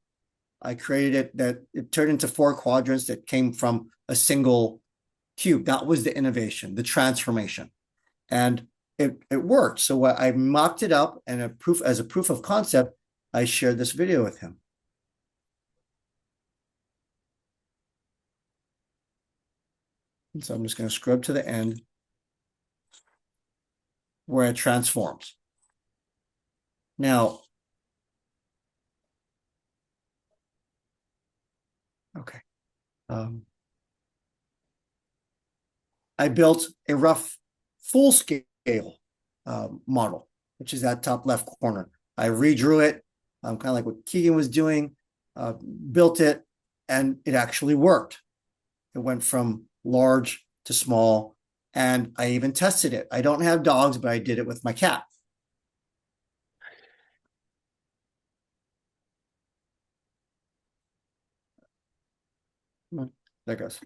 I created it that it turned into 4 quadrants that came from a single cube. That was the innovation, the transformation. And it worked. So I mocked it up, and as a proof of concept, I shared this video with him. And so I'm just going to scrub to the end where it transforms. Now, okay. I built a rough full scale model, which is that top left corner. I redrew it, kind of like what Keegan was doing, built it, and it actually worked. It went from large to small, and I even tested it. I don't have dogs, but I did it with my cat. There it goes.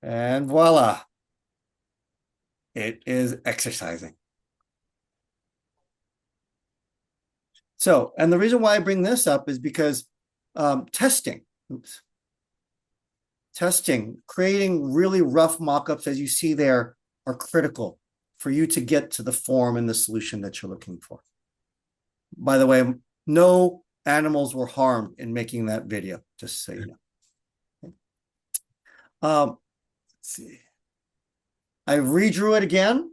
And voila, it is exercising. So, and the reason why I bring this up is because testing, creating really rough mock-ups, as you see there, are critical for you to get to the form and the solution that you're looking for. By the way, no animals were harmed in making that video, just so you know. Let's see. I redrew it again.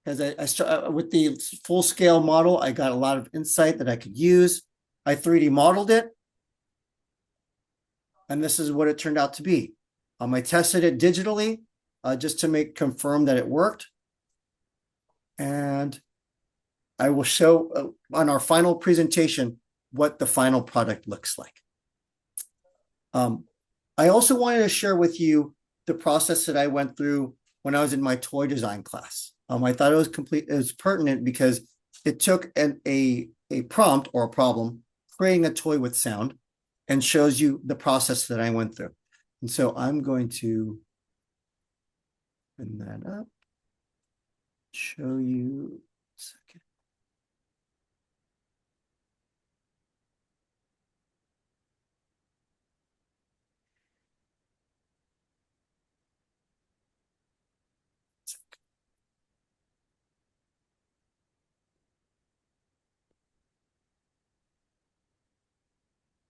As I start with the full scale model, I got a lot of insight that I could use. I 3D modeled it, and this is what it turned out to be. I tested it digitally just to confirm that it worked, and I will show on our final presentation what the final product looks like. I also wanted to share with you the process that I went through when I was in my toy design class. I thought it was pertinent because it took a prompt or a problem, creating a toy with sound, and shows you the process that I went through. And so I'm going to open that up, show you a second.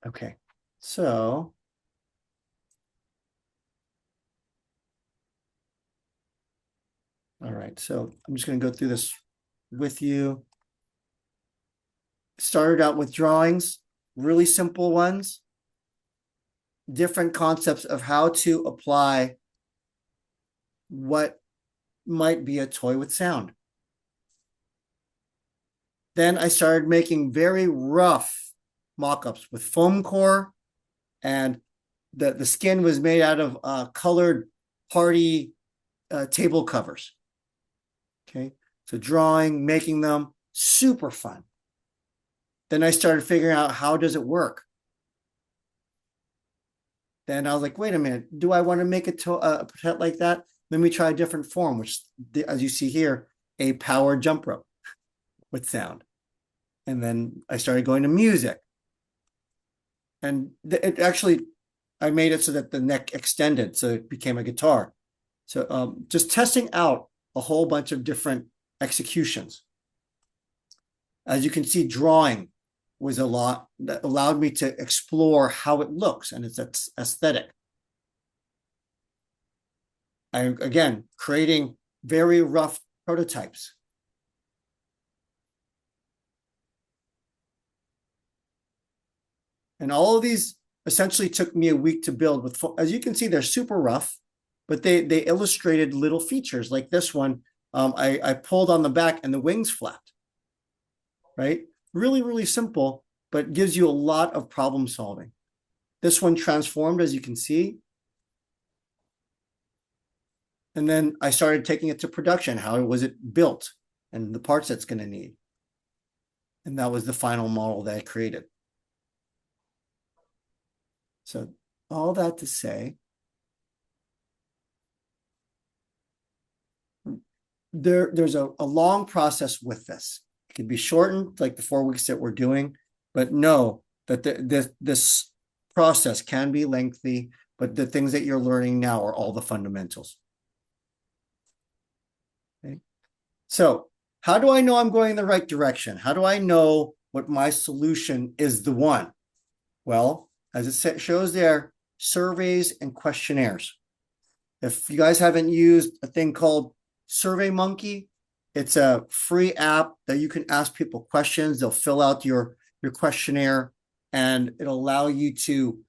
Okay, so all right, so I'm just going to go through this with you. Started out with drawings, really simple ones, different concepts of how to apply what might be a toy with sound. Then I started making very rough mock-ups with foam core, and the skin was made out of colored party table covers. Okay, so drawing, making them, super fun. Then I started figuring out, how does it work? Then I was like, wait a minute, do I want to make a protect like that? Let me try a different form, which, as you see here, a power jump rope with sound. And then I started going to music. And it actually, I made it so that the neck extended, so it became a guitar. So just testing out a whole bunch of different executions. As you can see, drawing was a lot that allowed me to explore how it looks and its aesthetic. Again, creating very rough prototypes. And all of these essentially took me a week to build. With, as you can see, they're super rough, but they illustrated little features like this one. I pulled on the back and the wings flapped, right? Really, really simple, but gives you a lot of problem solving. This one transformed, as you can see. And then I started taking it to production. How was it built and the parts it's going to need? And that was the final model that I created. So all that to say, there's a long process with this. It can be shortened, like the 4 weeks that we're doing, but know that this process can be lengthy, but the things that you're learning now are all the fundamentals. Okay. So how do I know I'm going in the right direction? How do I know what my solution is the one? Well, as it shows there, surveys and questionnaires. If you guys haven't used a thing called SurveyMonkey, it's a free app that you can ask people questions. They'll fill out your questionnaire, and it'll allow you to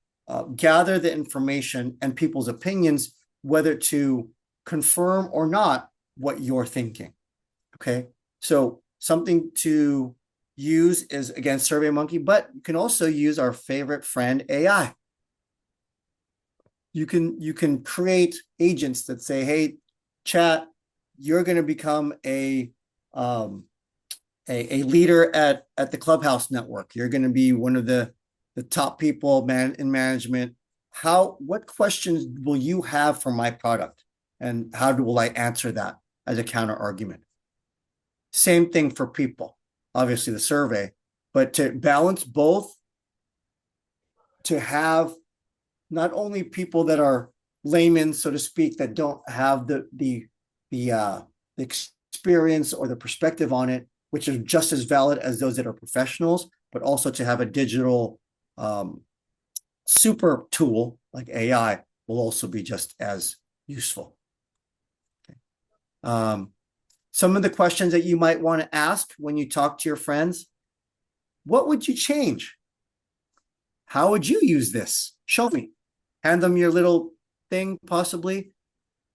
gather the information and people's opinions, whether to confirm or not what you're thinking. Okay, so something to use is, again, SurveyMonkey, but you can also use our favorite friend, AI. You can create agents that say, hey, chat, you're going to become a leader at the Clubhouse network. You're going to be one of the top people in management. What questions will you have for my product? And how will I answer that as a counter argument? Same thing for people, obviously the survey, but to balance both, to have not only people that are laymen, so to speak, that don't have the experience or the perspective on it, which is just as valid as those that are professionals, but also to have a digital super tool like AI will also be just as useful. Okay. Some of the questions that you might want to ask when you talk to your friends: what would you change? How would you use this? Show me. Hand them your little thing, possibly.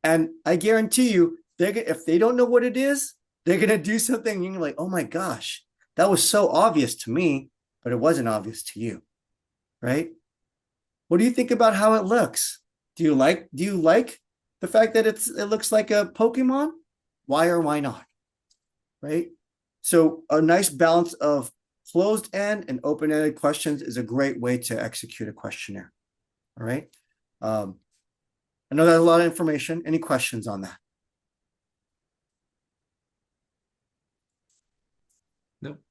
And I guarantee you, if they don't know what it is, they're going to do something. And you're like, oh my gosh, that was so obvious to me, but it wasn't obvious to you, right? What do you think about how it looks? Do you like the fact that it looks like a Pokemon? Why or why not? Right? So a nice balance of closed-end and open-ended questions is a great way to execute a questionnaire. All right. I know that's a lot of information. Any questions on that? Nope.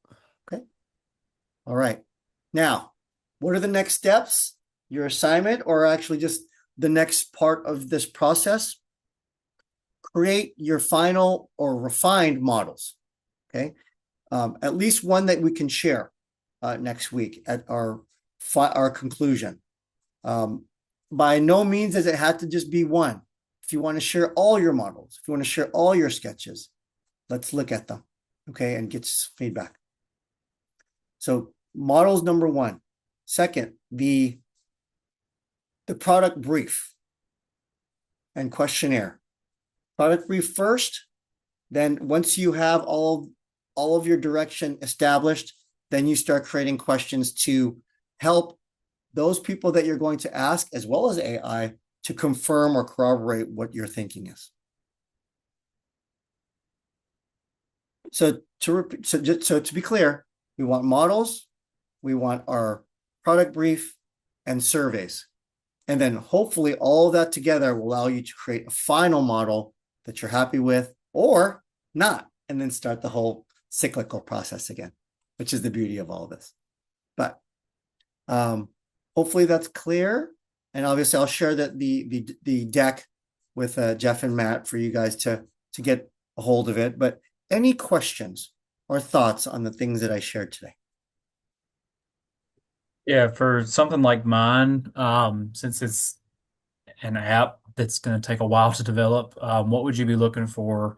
Okay. All right. Now, what are the next steps? Your assignment, or actually just the next part of this process? Create your final or refined models. Okay. At least one that we can share next week at our conclusion. By no means does it have to just be one. If you want to share all your models, if you want to share all your sketches, let's look at them, okay, and get feedback. So models number one. Second, the product brief and questionnaire. Product brief first, then once you have all of your direction established, then you start creating questions to help those people that you're going to ask, as well as AI, to confirm or corroborate what your thinking is. So to be clear, we want models, we want our product brief, and surveys. And then hopefully all of that together will allow you to create a final model that you're happy with or not, and then start the whole cyclical process again, which is the beauty of all of this. But hopefully that's clear. And obviously I'll share the deck with Jeff and Matt for you guys to get a hold of it. But any questions or thoughts on the things that I shared today? Yeah, for something like mine, since it's an app that's going to take a while to develop, what would you be looking for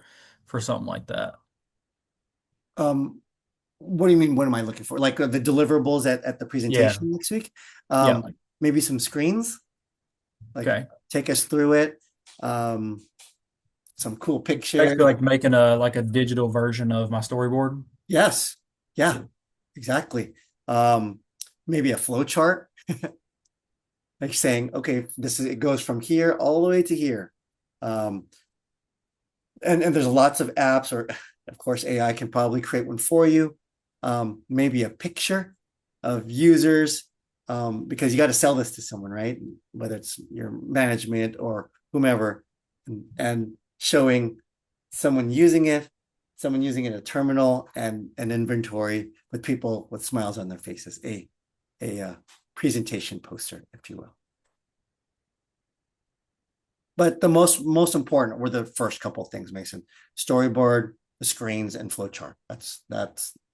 something like that? What do you mean? What am I looking for? Like the deliverables at the Yeah, presentation next week? yeah. Maybe some screens, like Okay. take us through it. Some cool pictures. Basically, like making a digital version of my storyboard. Yes. Yeah, exactly. Maybe a flow chart, like saying, okay, it goes from here all the way to here. And there's lots of apps, or of course, AI can probably create one for you. Maybe a picture of users, because you got to sell this to someone, right? Whether it's your management or whomever, and showing someone using it in a terminal and an inventory with people with smiles on their faces, a presentation poster, if you will. But the most important were the first couple of things, Mason: storyboard, the screens, and flowchart. That's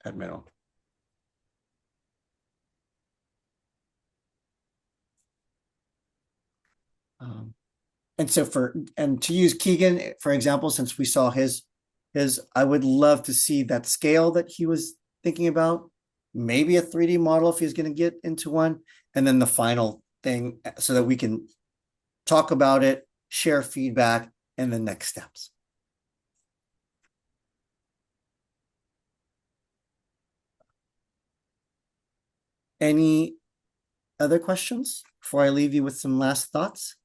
at middle. And so to use Keegan, for example, since we saw his, I would love to see that scale that he was thinking about, maybe a 3D model if he's going to get into one, and then the final thing so that we can talk about it, share feedback, and the next steps. Any other questions before I leave you with some last thoughts?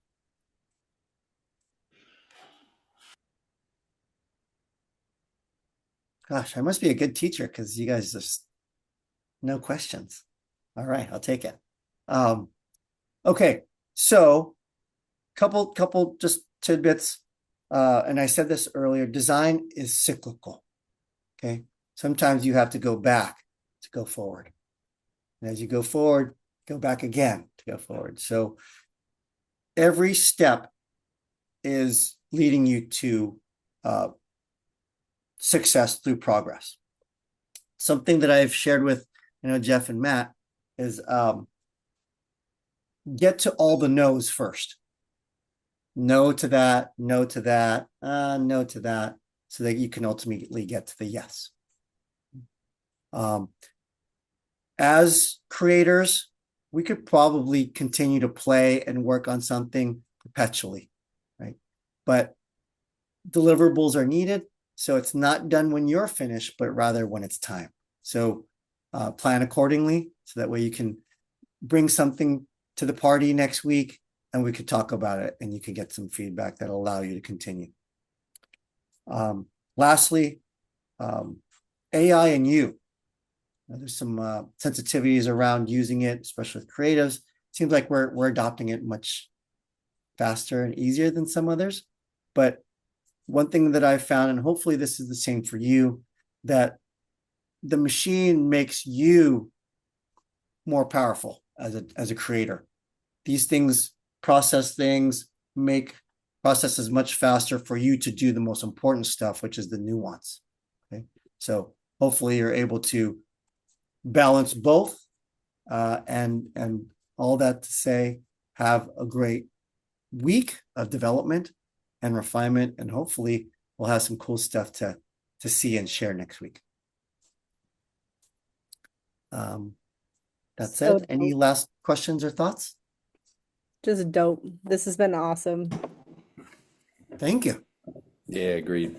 Gosh, I must be a good teacher because you guys just no questions. All right, I'll take it. Okay, so couple just tidbits. And I said this earlier, design is cyclical. Okay. Sometimes you have to go back to go forward. And as you go forward, go back again to go forward. So every step is leading you to success through progress. Something that I've shared with Jeff and Matt is get to all the no's first. No to that, no to that, no to that, so that you can ultimately get to the yes. As creators, we could probably continue to play and work on something perpetually, right? But deliverables are needed, so it's not done when you're finished, but rather when it's time. So plan accordingly, so that way you can bring something to the party next week, and we could talk about it, and you can get some feedback that'll allow you to continue. Lastly, AI and you. There's some sensitivities around using it, especially with creatives. Seems like we're adopting it much faster and easier than some others. But one thing that I've found, and hopefully this is the same for you, that the machine makes you more powerful as a creator. These things process things, make processes much faster for you to do the most important stuff, which is the nuance. Okay, so hopefully you're able to balance both, and all that to say, have a great week of development and refinement, and hopefully we'll have some cool stuff to see and share next week. That's So it. Any last questions or thoughts? just dope. This has been awesome. Thank you. Yeah, agreed.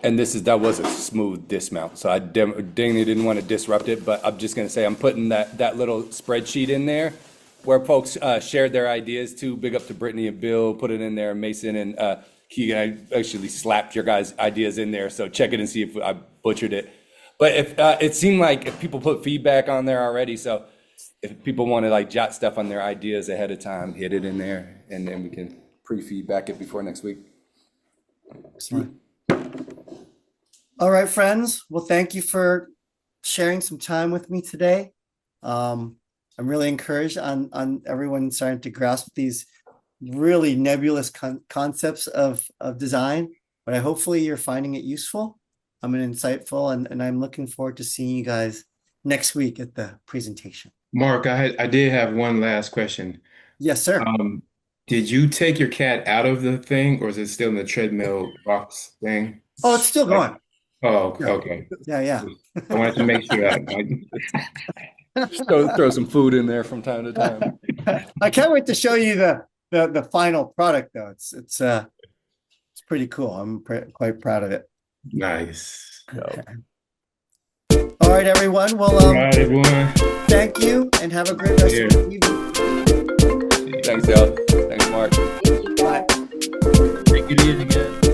And that was a smooth dismount, so I dang didn't want to disrupt it, but I'm just gonna say I'm putting that little spreadsheet in there where folks shared their ideas too. Big up to Brittany and Bill, put it in there, Mason and Keegan. I actually slapped your guys' ideas in there, so check it and see if I butchered it. But if it seemed like if people put feedback on there already, so if people want to like jot stuff on their ideas ahead of time, hit it in there, and then we can pre-feedback it before next week. All right, friends. Well, thank you for sharing some time with me today. I'm really encouraged on everyone starting to grasp these really nebulous concepts of design, but hopefully you're finding it useful. I'm insightful, and I'm looking forward to seeing you guys next week at the presentation. Mark, I did have one last question. Yes, sir. Did you take your cat out of the thing, or is it still in the treadmill box thing? Oh, it's still going. Oh, Yeah. okay. Yeah. I wanted to make sure. Throw some food in there from time to time. I can't wait to show you the final product, though. It's pretty cool. I'm quite proud of it. Nice. All right, everyone. Well, All right, everyone. thank you, and have a great rest of the evening. Thanks, y'all. Thanks, Mark. Thank you, guys. Bye. Take it easy, guys.